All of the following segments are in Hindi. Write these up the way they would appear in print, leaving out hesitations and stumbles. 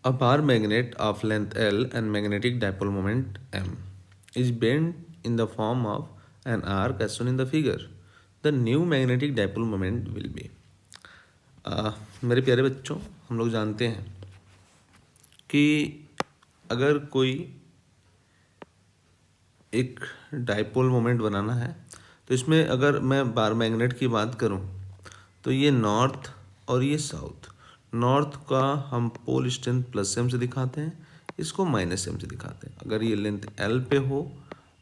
A bar magnet of length L and magnetic dipole moment M is bent in the form of an arc as shown in the figure. The new magnetic dipole moment will be. मेरे प्यारे बच्चों, हम लोग जानते हैं कि अगर कोई एक डाइपोल मोमेंट बनाना है तो इसमें अगर मैं बार मैग्नेट की बात करूं तो ये नॉर्थ और ये साउथ, नॉर्थ का हम पोल स्ट्रेंथ प्लस एम से दिखाते हैं, इसको माइनस एम से दिखाते हैं। अगर ये लेंथ एल पे हो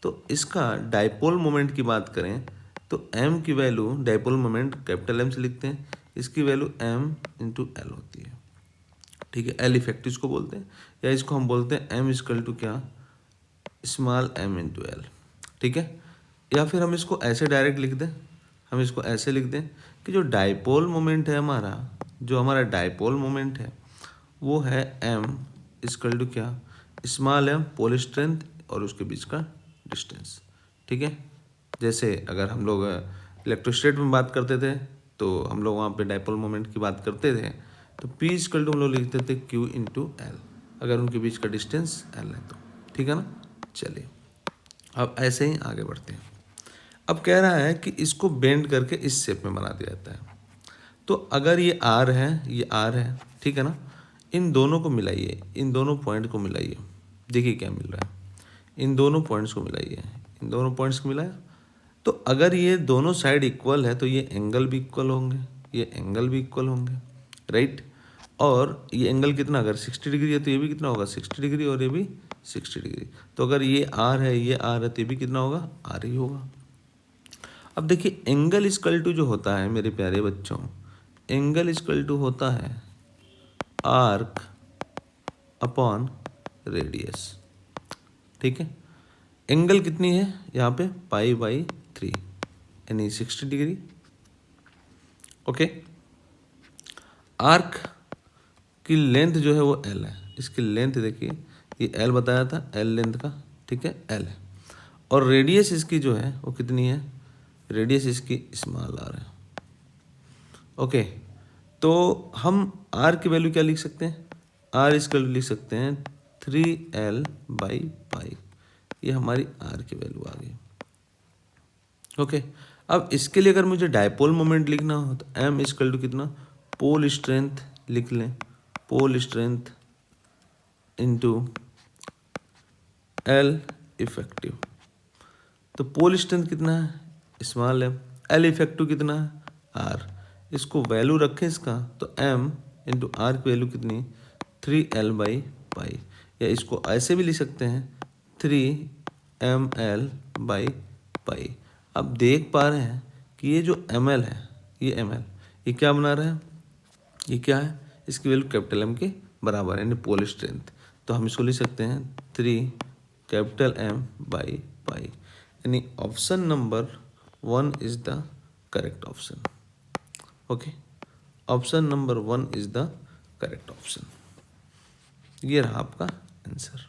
तो इसका डाइपोल मोमेंट की बात करें तो एम की value, dipole moment capital M से लिखते हैं, इसकी वैल्यू एम इंटू एल होती है। ठीक है, एल इफेक्टिव इसको बोलते हैं, या इसको हम बोलते हैं एम इजकल टू क्या, स्मॉल एम इंटू एल। ठीक है, या फिर हम इसको ऐसे डायरेक्ट लिख दें, हम इसको ऐसे लिख दें कि जो डाइपोल मोमेंट है हमारा, जो हमारा डाइपोल मोमेंट है वो है एम इजकल टू क्या, स्मॉल एम पोल स्ट्रेंथ और उसके बीच का डिस्टेंस। ठीक है, जैसे अगर हम लोग इलेक्ट्रोस्टैट में बात करते थे तो हम लोग वहाँ पे डाइपोल मोमेंट की बात करते थे तो पी इजकल टू हम लोग लिखते थे क्यू इंटू एल, अगर उनके बीच का डिस्टेंस एल है तो। ठीक है ना, चलिए अब ऐसे ही आगे बढ़ते हैं। अब कह रहा है कि इसको बेंड करके इस शेप में बना दिया जाता है। तो अगर ये आर है, ये आर है, ठीक है ना, इन दोनों को मिलाइए, इन दोनों पॉइंट को मिलाइए, देखिए क्या मिल रहा है। इन दोनों पॉइंट्स को मिलाइए, इन दोनों पॉइंट्स को मिलाया तो अगर ये दोनों साइड इक्वल है तो ये एंगल भी इक्वल होंगे, ये एंगल भी इक्वल होंगे, राइट। और ये एंगल कितना, अगर 60 डिग्री है तो ये भी कितना होगा 60 डिग्री, और ये भी 60 डिग्री। तो अगर ये आर है, ये आर है, तो ये भी कितना होगा, आर ही होगा। अब देखिए एंगल इजकल टू जो होता है मेरे प्यारे बच्चों, एंगल इजकल टू होता है आर्क अपॉन रेडियस। ठीक है, एंगल कितनी है यहाँ पे, पाई/3 यानी 60 डिग्री। ओके, आर्क की लेंथ जो है वो एल है, इसकी लेंथ देखिए, ये एल बताया था, एल लेंथ का, ठीक है, एल है। और रेडियस इसकी जो है वो कितनी है, रेडियस इसकी स्मॉल आर है। ओके, तो हम आर की वैल्यू क्या लिख सकते हैं, आर इसका लिख सकते हैं 3L/पाई, ये हमारी आर की वैल्यू आ गई। ओके, अब इसके लिए अगर मुझे डाइपोल मोमेंट लिखना हो तो एम इजकल टू कितना, पोल स्ट्रेंथ लिख लें, pole strength into L effective. तो पोल स्ट्रेंथ कितना है, स्मॉल एम, एल इफेक्टिव कितना है, आर। इसको वैल्यू रखें इसका तो एम इंटू आर की वैल्यू कितनी, 3L/पाई, या इसको ऐसे भी लिख सकते हैं 3ml/पाई। अब देख पा रहे हैं कि ये जो ml है, ये ml, ये क्या बना रहा है, ये क्या है, इसकी वैल्यू कैपिटल एम के बराबर है, यानी पोल स्ट्रेंथ। तो हम इसको लिख सकते हैं 3M/पाई, यानी option number 1 is the correct option. Okay, option number 1 is the correct option. ये रहा आपका आंसर।